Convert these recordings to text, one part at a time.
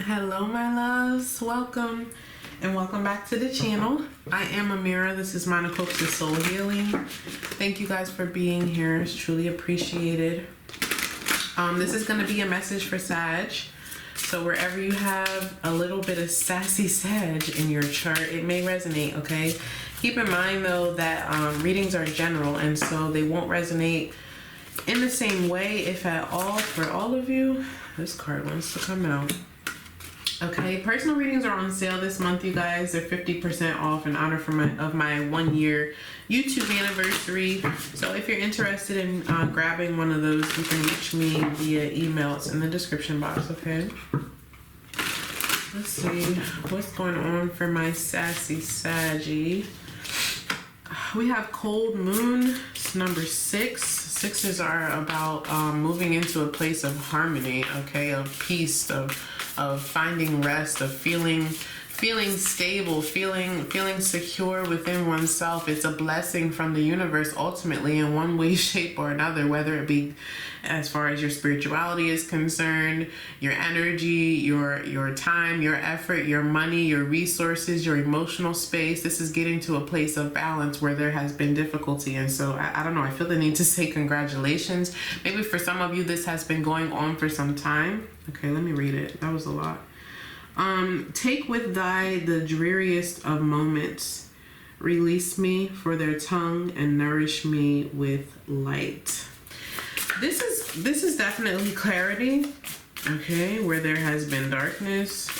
Hello my loves, welcome and welcome back to the channel. I am Amira. This is Monachopsis Soul Healing. Thank you guys for being here. It's truly appreciated. This is going to be a message for Sag. So wherever you have a little bit of sassy Sag in your chart, it may resonate, okay? Keep in mind though that readings are general, and so they won't resonate in the same way, if at all, for all of you. This card wants to come out. Okay, personal readings are on sale this month, you guys. They're 50% off in honor of my 1 year YouTube anniversary. So if you're interested in grabbing one of those, you can reach me via email. It's in the description box, okay? Let's see what's going on for my sassy Saggy. We have Cold Moon, it's number 6. Sixes are about moving into a place of harmony, okay, of peace, of finding rest, of feeling stable, feeling secure within oneself. It's a blessing from the universe ultimately in one way, shape, or another, whether it be as far as your spirituality is concerned, your energy, your time, your effort, your money, your resources, your emotional space. This is getting to a place of balance where there has been difficulty. And so I don't know, I feel the need to say congratulations. Maybe for some of you this has been going on for some time. Okay, let me read it. That was a lot. Take with thy the dreariest of moments, release me for their tongue and nourish me with light. This is definitely clarity, okay, where there has been darkness.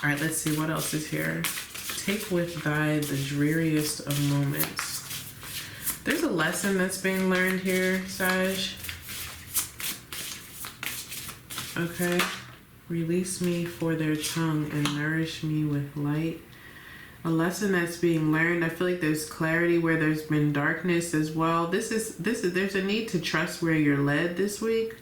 All right, let's see what else is here. Take with thy the dreariest of moments. There's a lesson that's being learned here, Sag. Okay. Release me for their tongue and nourish me with light. A lesson that's being learned. I feel like there's clarity where there's been darkness as well. There's a need to trust where you're led this week.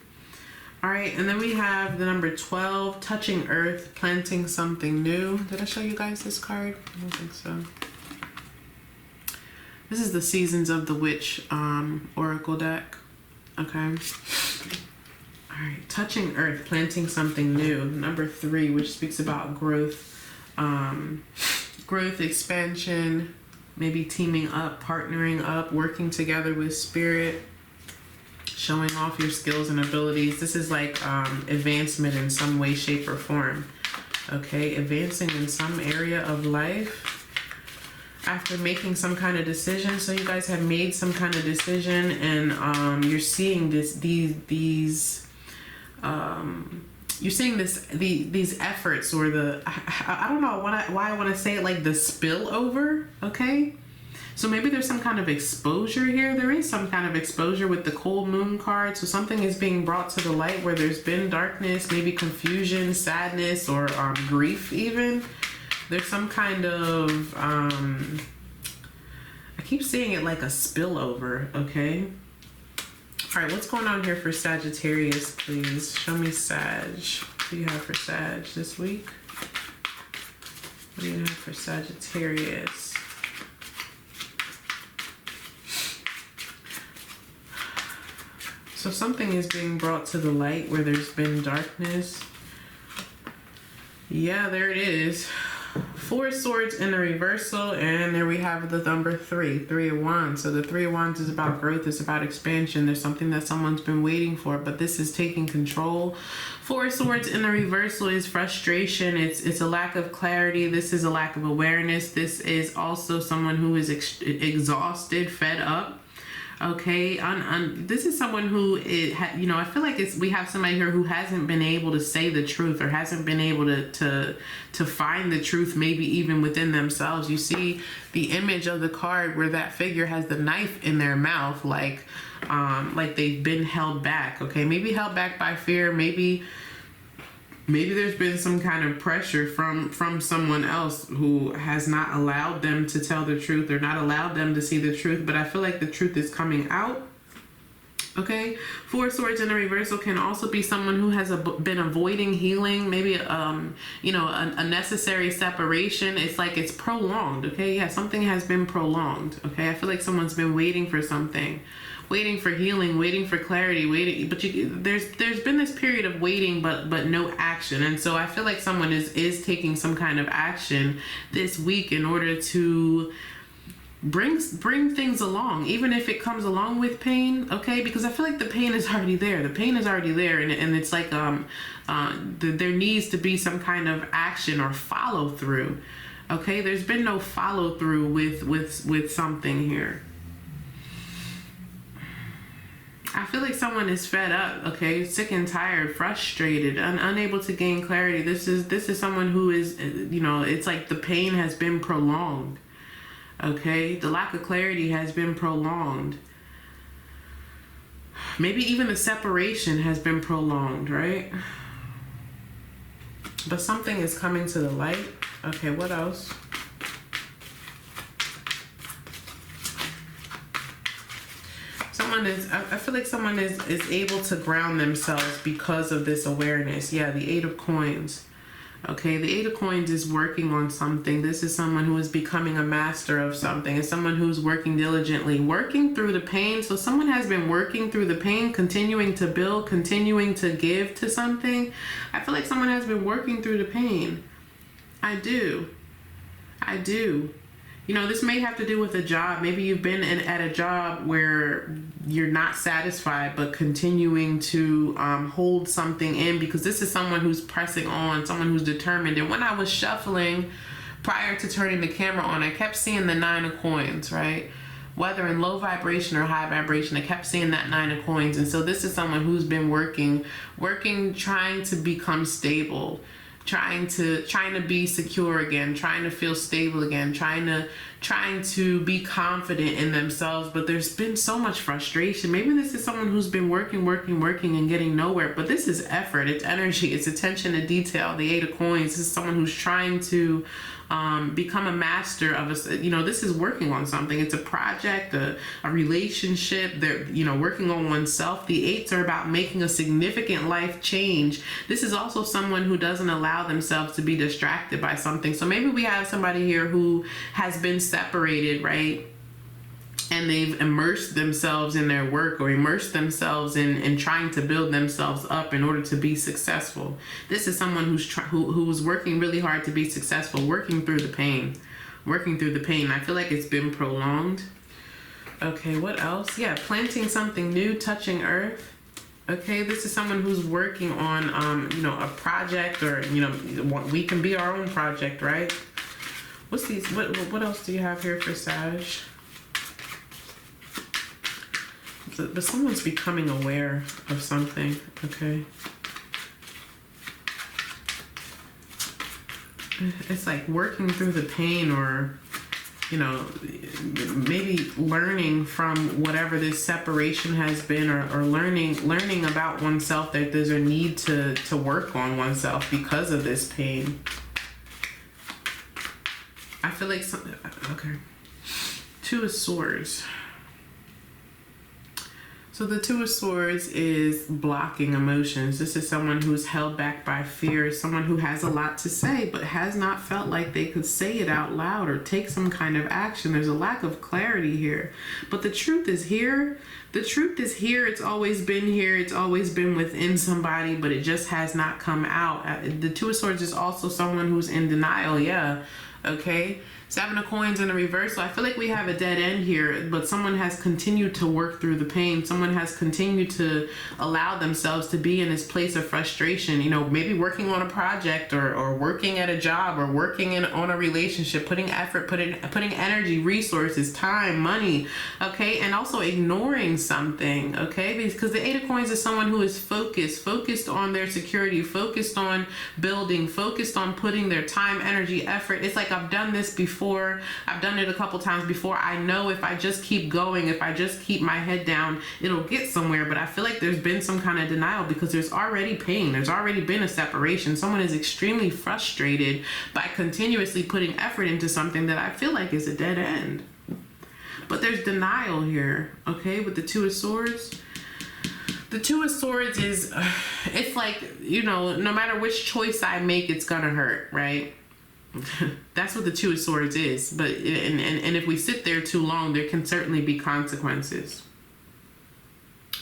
All right, and then we have the number 12, touching earth, planting something new. Did I show you guys this card? I don't think so. This is the Seasons of the Witch Oracle deck. Okay. All right, touching earth, planting something new. Number 3, which speaks about growth, growth, expansion, maybe teaming up, partnering up, working together with spirit, showing off your skills and abilities. This is like advancement in some way, shape, or form. Okay, advancing in some area of life after making some kind of decision. So you guys have made some kind of decision, and you're seeing you're seeing these efforts, or I don't know why I want to say it like the spillover, okay? So maybe there's some kind of exposure here. There is some kind of exposure with the Cold Moon card. So something is being brought to the light where there's been darkness, maybe confusion, sadness, or grief even. There's some kind of, I keep seeing it like a spillover, okay? All right, what's going on here for Sagittarius, please? Show me Sag. What do you have for Sag this week? What do you have for Sagittarius? So something is being brought to the light where there's been darkness. Yeah, there it is. 4 swords in the reversal, and there we have the number 3 of wands. So the 3 of wands is about growth, it's about expansion. There's something that someone's been waiting for, but this is taking control. 4 swords in the reversal is frustration. It's a lack of clarity. This is a lack of awareness. This is also someone who is exhausted, fed up. Okay, this is someone who I feel like we have somebody here who hasn't been able to say the truth, or hasn't been able to find the truth, maybe even within themselves. You see the image of the card where that figure has the knife in their mouth, like they've been held back. Okay, maybe held back by fear, maybe there's been some kind of pressure from someone else who has not allowed them to tell the truth, or not allowed them to see the truth. But I feel like the truth is coming out. Okay, Four of Swords in the reversal can also be someone who has been avoiding healing, maybe you know, a necessary separation. It's like it's prolonged. Okay, yeah, something has been prolonged. Okay, I feel like someone's been waiting for something, waiting for healing, waiting for clarity, waiting. But there's been this period of waiting, but no action. And so I feel like someone is taking some kind of action this week in order to bring things along, even if it comes along with pain. Okay, because I feel like the pain is already there. The pain is already there, and it's like there needs to be some kind of action or follow through. Okay, there's been no follow through with something here. I feel like someone is fed up, okay, sick and tired, frustrated, unable to gain clarity. This is someone who is, you know, it's like the pain has been prolonged. Okay, the lack of clarity has been prolonged. Maybe even the separation has been prolonged, right? But something is coming to the light. Okay, what else? I feel like someone is able to ground themselves because of this awareness. Yeah, the Eight of Coins. Okay, the Eight of Coins is working on something. This is someone who is becoming a master of something. It's someone who's working diligently, working through the pain. So someone has been working through the pain, continuing to build, continuing to give to something. I feel like someone has been working through the pain. I do. You know, this may have to do with a job. Maybe you've been at a job where you're not satisfied, but continuing to hold something in, because this is someone who's pressing on, someone who's determined. And when I was shuffling prior to turning the camera on, I kept seeing the Nine of Coins, right? Whether in low vibration or high vibration, I kept seeing that Nine of Coins. And so this is someone who's been working, trying to become stable, trying to be secure again, trying to feel stable again, trying to be confident in themselves. But there's been so much frustration. Maybe this is someone who's been working and getting nowhere. But this is effort, it's energy, it's attention to detail. The Eight of Coins. This is someone who's trying to become a master of this is working on something. It's a project, a relationship. They're, working on oneself. The eights are about making a significant life change. This is also someone who doesn't allow themselves to be distracted by something. So maybe we have somebody here who has been separated, right? And they've immersed themselves in their work, or immersed themselves in trying to build themselves up in order to be successful. This is someone who's working really hard to be successful, working through the pain. I feel like it's been prolonged. Okay, what else? Yeah, planting something new, touching earth. Okay, this is someone who's working on, a project, or, we can be our own project, right? What else do you have here for Sag? But someone's becoming aware of something, okay? It's like working through the pain, or, maybe learning from whatever this separation has been, or learning about oneself, that there's a need to work on oneself because of this pain. I feel like okay. Two of Swords. So the Two of Swords is blocking emotions. This is someone who's held back by fear, someone who has a lot to say, but has not felt like they could say it out loud or take some kind of action. There's a lack of clarity here. But the truth is here. It's always been here. It's always been within somebody, but it just has not come out. The Two of Swords is also someone who's in denial. Yeah. Okay. Seven of Coins in the reverse. So I feel like we have a dead end here, but someone has continued to work through the pain. Someone has continued to allow themselves to be in this place of frustration, maybe working on a project, or working at a job, or working on a relationship, putting effort, putting energy, resources, time, money, okay? And also ignoring something, okay? Because the Eight of Coins is someone who is focused on their security, focused on building, focused on putting their time, energy, effort. It's like, I've done this before. I've done it a couple times before. I know if I just keep going, if I just keep my head down, it'll get somewhere. But I feel like there's been some kind of denial, because there's already pain. There's already been a separation. Someone is extremely frustrated by continuously putting effort into something that I feel like is a dead end. But there's denial here, okay, with the Two of Swords. The Two of Swords is, it's like, you know, no matter which choice I make, it's gonna hurt, right? That's what the Two of Swords is. But, and if we sit there too long, there can certainly be consequences.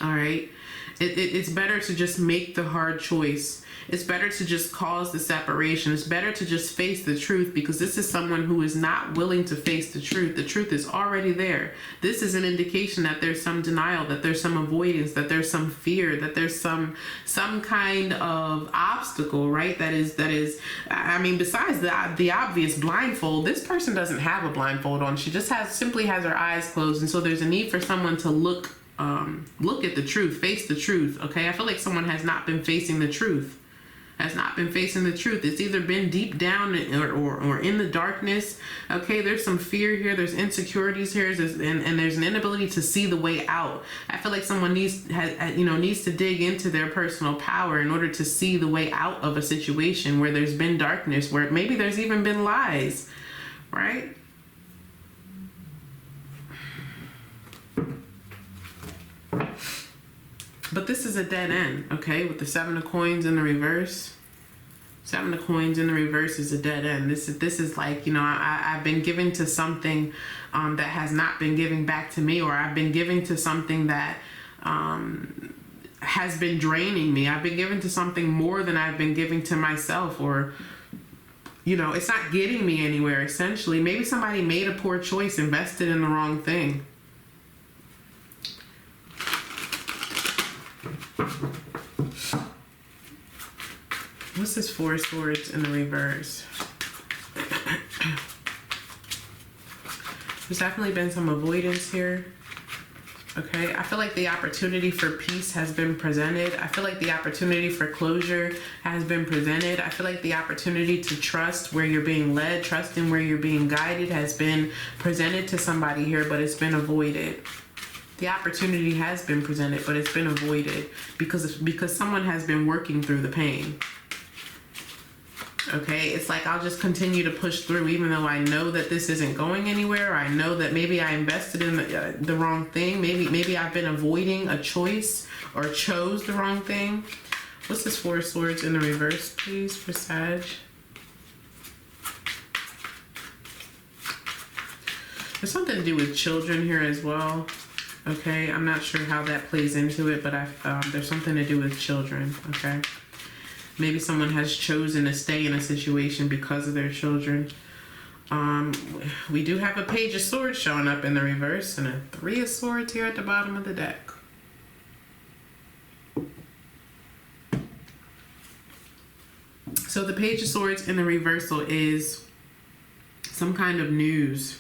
All right? It's better to just make the hard choice. It's better to just cause the separation. It's better to just face the truth, because this is someone who is not willing to face the truth. The truth is already there. This is an indication that there's some denial, that there's some avoidance, that there's some fear, that there's some kind of obstacle, right? That is, I mean, besides the obvious blindfold, this person doesn't have a blindfold on. She just simply has her eyes closed. And so there's a need for someone to look at the truth, face the truth. Okay. I feel like someone has not been facing the truth. It's either been deep down or in the darkness. Okay, there's some fear here, there's insecurities here, and there's an inability to see the way out. I feel like someone needs to dig into their personal power in order to see the way out of a situation where there's been darkness, where maybe there's even been lies, right? But this is a dead end, okay? With the Seven of Coins in the reverse. Seven of Coins in the reverse is a dead end. This is like, you know, I've been giving to something that has not been giving back to me, or I've been giving to something that has been draining me. I've been giving to something more than I've been giving to myself, or, you know, it's not getting me anywhere, essentially. Maybe somebody made a poor choice, invested in the wrong thing. What's this Four of Swords in the reverse? There's definitely been some avoidance here. Okay, I feel like the opportunity for peace has been presented. I feel like the opportunity for closure has been presented. I feel like the opportunity to trust where you're being led, trust in where you're being guided, has been presented to somebody here, but it's been avoided. The opportunity has been presented, but it's been avoided because someone has been working through the pain. Okay, it's like, I'll just continue to push through even though I know that this isn't going anywhere. Or I know that maybe I invested in the wrong thing. Maybe I've been avoiding a choice or chose the wrong thing. What's this Four of Swords in the reverse, please, for Sag? There's something to do with children here as well. Okay, I'm not sure how that plays into it, but there's something to do with children. Okay. Maybe someone has chosen to stay in a situation because of their children. We do have a Page of Swords showing up in the reverse and a Three of Swords here at the bottom of the deck. So the Page of Swords in the reversal is some kind of news.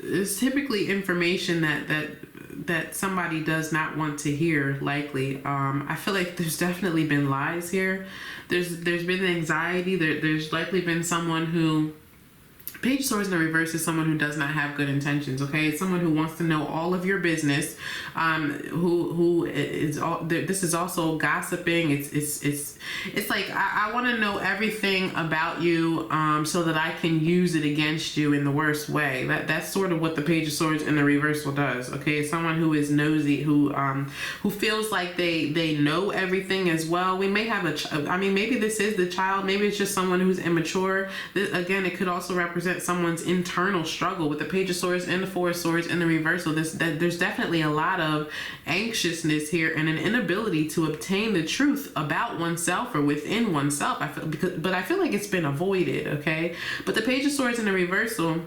It's typically information that somebody does not want to hear, likely. I feel like there's definitely been lies here. There's been anxiety. There's likely been someone who... Page of Swords in the reverse is someone who does not have good intentions, okay? It's someone who wants to know all of your business, who is all... This is also gossiping. It's like, I want to know everything about you so that I can use it against you in the worst way. That's sort of what the Page of Swords in the reversal does, okay? It's someone who is nosy, who feels like they know everything as well. We may have maybe this is the child. Maybe it's just someone who's immature. Again, it could also represent someone's internal struggle. With the Page of Swords and the Four of Swords in the reversal, there's definitely a lot of anxiousness here and an inability to obtain the truth about oneself or within oneself. I feel like it's been avoided, okay? But the Page of Swords in the reversal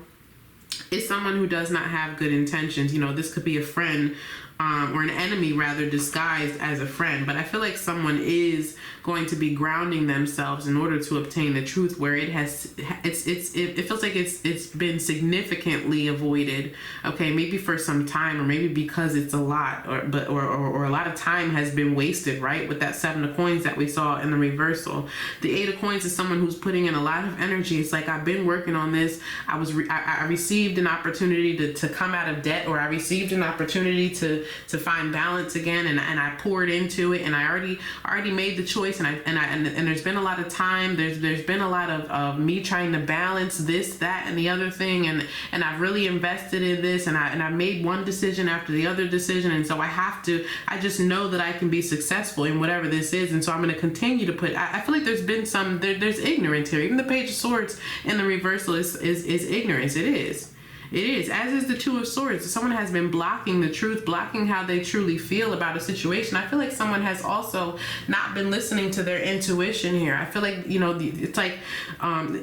is someone who does not have good intentions. You know, this could be a friend or an enemy, rather, disguised as a friend. But I feel like someone is going to be grounding themselves in order to obtain the truth, where it feels like it's been significantly avoided. Okay, maybe for some time, or maybe because it's a lot, or a lot of time has been wasted, right? With that Seven of Coins that we saw in the reversal. The Eight of Coins is someone who's putting in a lot of energy. It's like, I've been working on this. I received an opportunity to come out of debt, or I received an opportunity to to find balance again, and I poured into it, and I already made the choice, and there's been a lot of time, there's been a lot of me trying to balance this, that, and the other thing, and I've really invested in this, and I made one decision after the other decision, and so I just know that I can be successful in whatever this is, and so I'm going to continue to put. I feel like there's been there's ignorance here. Even the Page of Swords in the reversal is ignorance. It is, as is the Two of Swords. Someone has been blocking the truth, blocking how they truly feel about a situation. I feel like someone has also not been listening to their intuition here. I feel like, it's like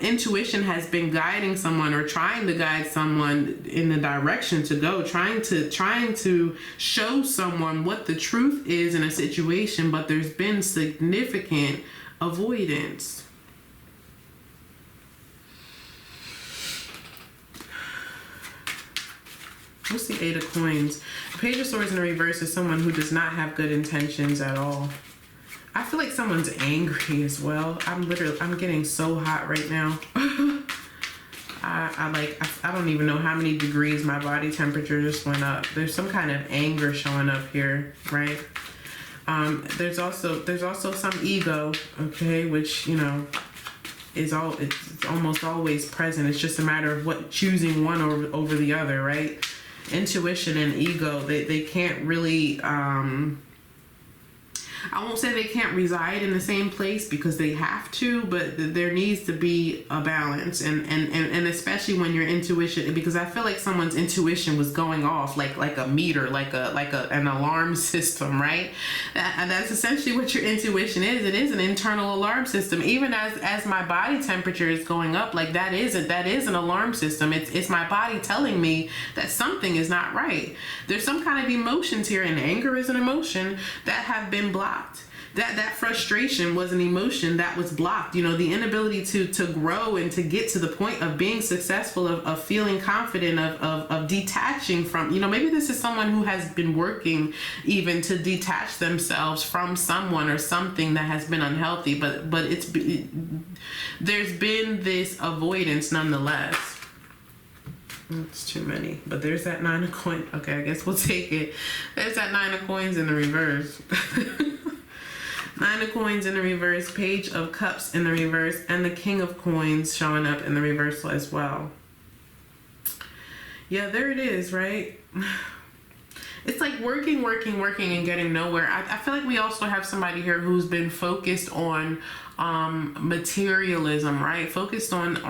intuition has been guiding someone, or trying to guide someone in the direction to go, trying to show someone what the truth is in a situation, but there's been significant avoidance. What's the Eight of Coins? The Page of Swords in the reverse is someone who does not have good intentions at all. I feel like someone's angry as well. I'm getting so hot right now. I don't even know how many degrees my body temperature just went up. There's some kind of anger showing up here, right? There's also some ego, okay, which, it's almost always present. It's just a matter of choosing one over the other, right? Intuition and ego, they can't really, I won't say they can't reside in the same place, because they have to, but there needs to be a balance, and especially when your intuition, because I feel like someone's intuition was going off like a meter, like an alarm system, right? That's essentially what your intuition is. It is an internal alarm system. Even as my body temperature is going up, like that is an alarm system. It's my body telling me that something is not right. There's some kind of emotions here, and anger is an emotion that have been blocked. That frustration was an emotion that was blocked. The inability to grow and to get to the point of being successful, of feeling confident, of detaching from, maybe this is someone who has been working even to detach themselves from someone or something that has been unhealthy, but there's been this avoidance nonetheless. It's too many, but there's that Nine of Coins. Okay, I guess we'll take it. There's that Nine of Coins in the reverse. Nine of Coins in the reverse, Page of Cups in the reverse, and the King of Coins showing up in the reversal as well. Yeah, there it is, right? It's like working and getting nowhere. I feel like we also have somebody here who's been focused on materialism, right? Focused on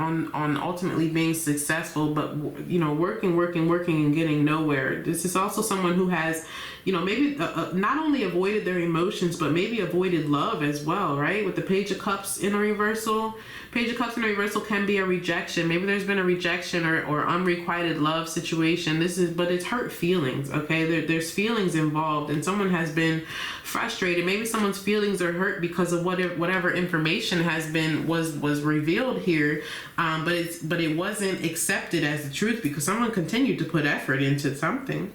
ultimately being successful, but working and getting nowhere. This is also someone who has, maybe not only avoided their emotions, but maybe avoided love as well, right? With the Page of Cups in a reversal. Page of Cups in a reversal can be a rejection. Maybe there's been a rejection or unrequited love situation. But it's hurt feelings, okay? There's feelings involved, and someone has been frustrated. Maybe someone's feelings are hurt because of whatever information was revealed here, but it wasn't accepted as the truth, because someone continued to put effort into something.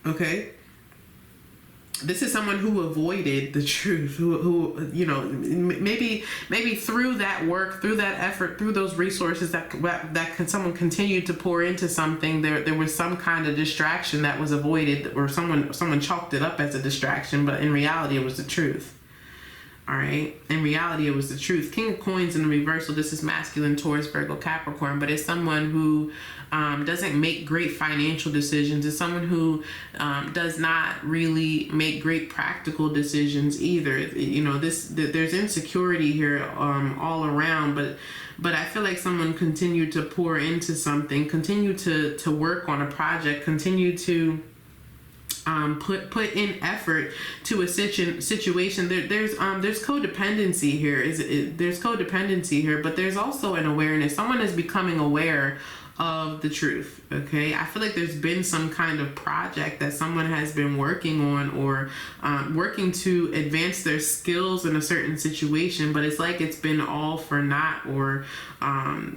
Okay, this is someone who avoided the truth, who maybe through that work, through that effort, through those resources that someone continued to pour into something, there was some kind of distraction that was avoided, or someone chalked it up as a distraction, but in reality it was the truth. All right. In reality, it was the truth. King of Coins in the reversal. This is masculine, Taurus, Virgo, Capricorn, but it's someone who doesn't make great financial decisions. It's someone who does not really make great practical decisions either. There's insecurity here all around, but I feel like someone continued to pour into something, continue to work on a project, continue to put in effort to a situation. There's codependency here. There's codependency here, but there's also an awareness. Someone is becoming aware of the truth. Okay, I feel like there's been some kind of project that someone has been working on, or working to advance their skills in a certain situation, but it's like it's been all for naught, or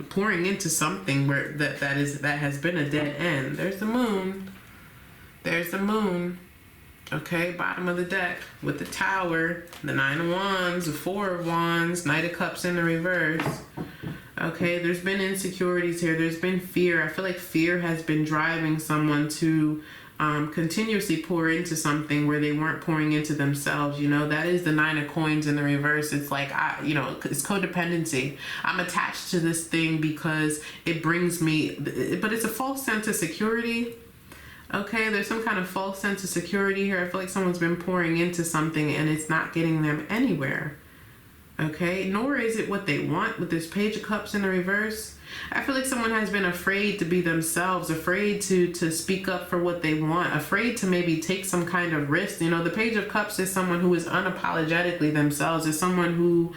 pouring into something where that has been a dead end. There's the Moon. There's the Moon. Okay, bottom of the deck with the Tower, the Nine of Wands, the Four of Wands, Knight of Cups in the reverse. Okay, there's been insecurities here. There's been fear. I feel like fear has been driving someone to continuously pour into something where they weren't pouring into themselves. You know, that is the 9 of coins in the reverse. It's like, it's codependency. I'm attached to this thing because it brings me, but it's a false sense of security. Okay, there's some kind of false sense of security here. I feel like someone's been pouring into something and it's not getting them anywhere. Okay, nor is it what they want with this Page of Cups in the reverse. I feel like someone has been afraid to be themselves, afraid to speak up for what they want, afraid to maybe take some kind of risk. You know, the Page of Cups is someone who is unapologetically themselves, is someone who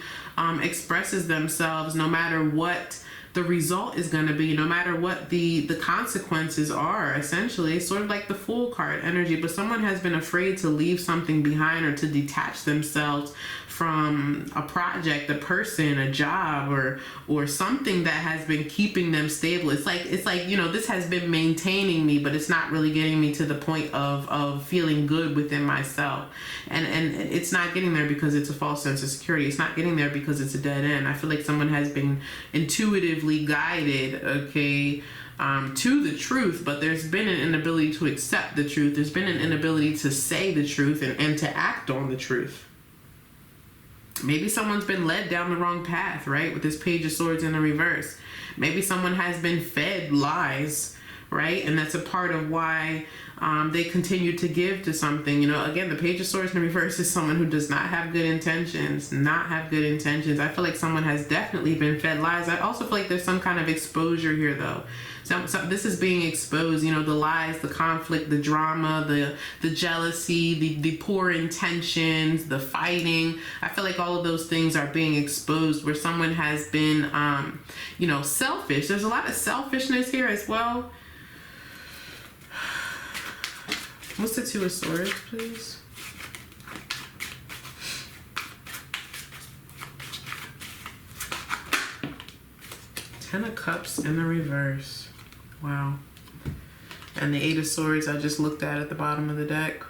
expresses themselves no matter what the result is going to be, no matter what the consequences are. Essentially, it's sort of like the Fool card energy, but someone has been afraid to leave something behind or to detach themselves from a project, a person, a job, or something that has been keeping them stable. It's like, you know, this has been maintaining me, but it's not really getting me to the point of feeling good within myself. And it's not getting there because it's a false sense of security. It's not getting there because it's a dead end. I feel like someone has been intuitively guided, okay, to the truth, but there's been an inability to accept the truth. There's been an inability to say the truth and to act on the truth. Maybe someone's been led down the wrong path, right? With this Page of Swords in the reverse. Maybe someone has been fed lies, right? And that's a part of why they continue to give to something. You know, again, the Page of Swords in the reverse is someone who does not have good intentions, I feel like someone has definitely been fed lies. I also feel like there's some kind of exposure here, though. So this is being exposed, you know, the lies, the conflict, the drama, the jealousy, the poor intentions, the fighting. I feel like all of those things are being exposed where someone has been, you know, selfish. There's a lot of selfishness here as well. What's the Two of Swords, please? Ten of Cups in the reverse. Wow. And the Eight of Swords I just looked at the bottom of the deck.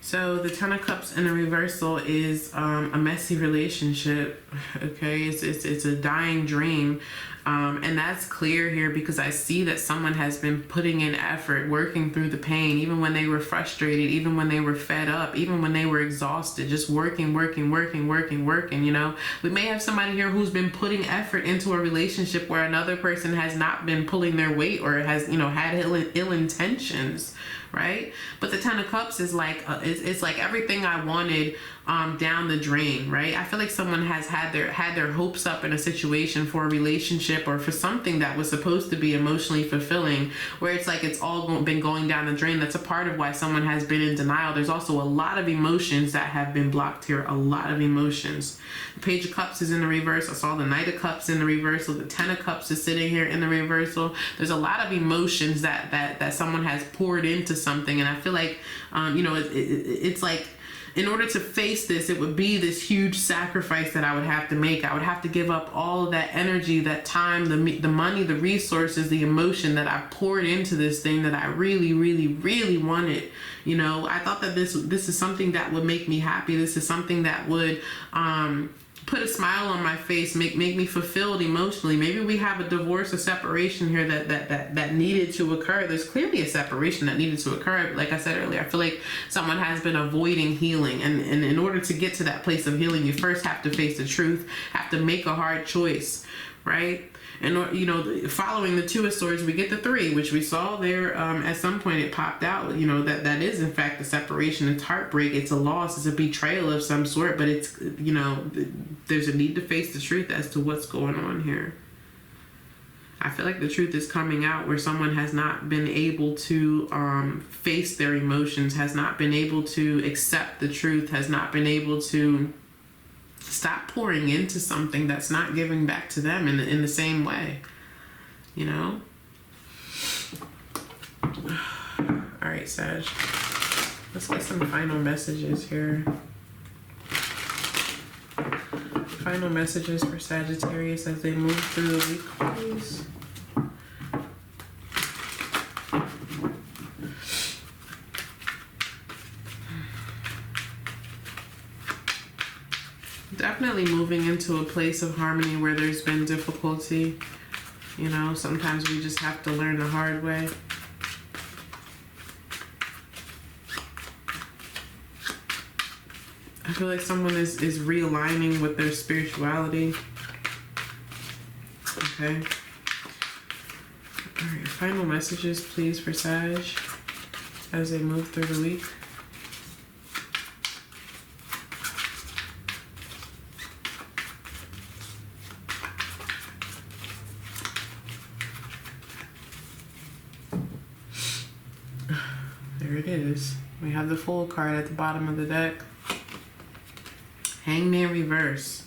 So the Ten of Cups in the reversal is a messy relationship. Okay, it's a dying dream. And that's clear here because I see that someone has been putting in effort, working through the pain, even when they were frustrated, even when they were fed up, even when they were exhausted, just working, you know. We may have somebody here who's been putting effort into a relationship where another person has not been pulling their weight or has, you know, had ill intentions, right? But the Ten of Cups is like, it's like everything I wanted down the drain, right? I feel like someone has had their hopes up in a situation for a relationship or for something that was supposed to be emotionally fulfilling, where it's like it's all been going down the drain. That's a part of why someone has been in denial. There's also a lot of emotions that have been blocked here, a lot of emotions. The Page of Cups is in the reverse. I saw the Knight of Cups in the reversal. The Ten of Cups is sitting here in the reversal. There's a lot of emotions that someone has poured into something, and I feel like, you know, it's like, in order to face this, it would be this huge sacrifice that I would have to make. I would have to give up all of that energy, that time, the money, the resources, the emotion that I poured into this thing that I really, really, really wanted. You know, I thought that this is something that would make me happy. This is something that would put a smile on my face, make me fulfilled emotionally. Maybe we have a divorce or separation here that needed to occur. There's clearly a separation that needed to occur. Like I said earlier, I feel like someone has been avoiding healing. And in order to get to that place of healing, you first have to face the truth, have to make a hard choice, right? And, you know, following the Two of Swords, we get the Three, which we saw there at some point. It popped out, you know, that is in fact a separation. It's heartbreak. It's a loss. It's a betrayal of some sort. But it's, you know, there's a need to face the truth as to what's going on here. I feel like the truth is coming out where someone has not been able to face their emotions, has not been able to accept the truth, has not been able to stop pouring into something that's not giving back to them in the same way, you know? All right, Sag. Let's get some final messages here. Final messages for Sagittarius as they move through the week, please. Definitely moving into a place of harmony where there's been difficulty. You know, sometimes we just have to learn the hard way. I feel like someone is realigning with their spirituality. Okay. All right, final messages, please, for Sag as they move through the week. There it is. We have the Fool card at the bottom of the deck. Hangman Reverse.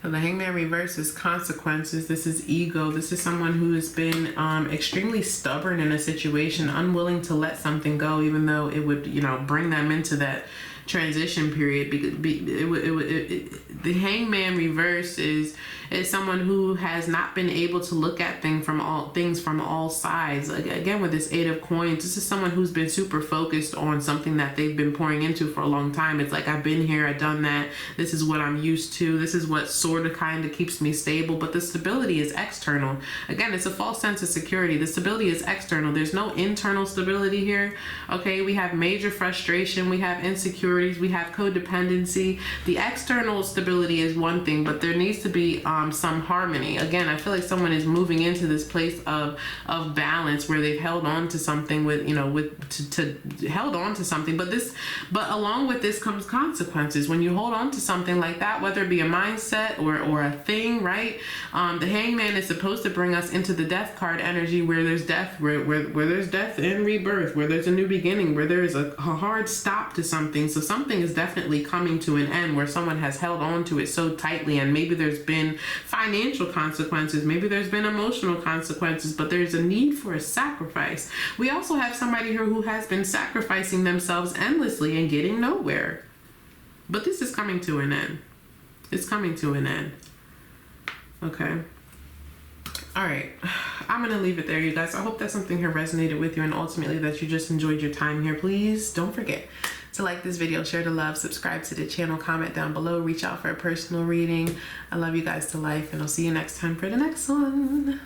So the Hangman Reverse is consequences. This is ego. This is someone who has been extremely stubborn in a situation, unwilling to let something go, even though it would, you know, bring them into that transition period. The Hangman Reverse is someone who has not been able to look at things from all sides. Again, with this Eight of Coins, this is someone who's been super focused on something that they've been pouring into for a long time. It's like, I've been here, I've done that, this is what I'm used to, this is what sort of kind of keeps me stable. But the stability is external. Again, it's a false sense of security. The stability is external. There's no internal stability here. Okay, we have major frustration, we have insecurities, we have codependency. The external stability is one thing, but there needs to be some harmony. Again, I feel like someone is moving into this place of balance where they've held on to something held on to something, but along with this comes consequences. When you hold on to something like that, whether it be a mindset or a thing, right? The Hangman is supposed to bring us into the Death card energy, where there's death, where there's death and rebirth, where there's a new beginning, where there is a hard stop to something. So something is definitely coming to an end where someone has held on to it so tightly, and maybe there's been financial consequences, maybe there's been emotional consequences, but there's a need for a sacrifice. We also have somebody here who has been sacrificing themselves endlessly and getting nowhere. But this is coming to an end. It's coming to an end. Okay. All right. I'm going to leave it there, you guys. I hope that something here resonated with you, and ultimately that you just enjoyed your time here. Please don't forget to like this video, share the love, subscribe to the channel, comment down below, reach out for a personal reading. I love you guys to life, and I'll see you next time for the next one.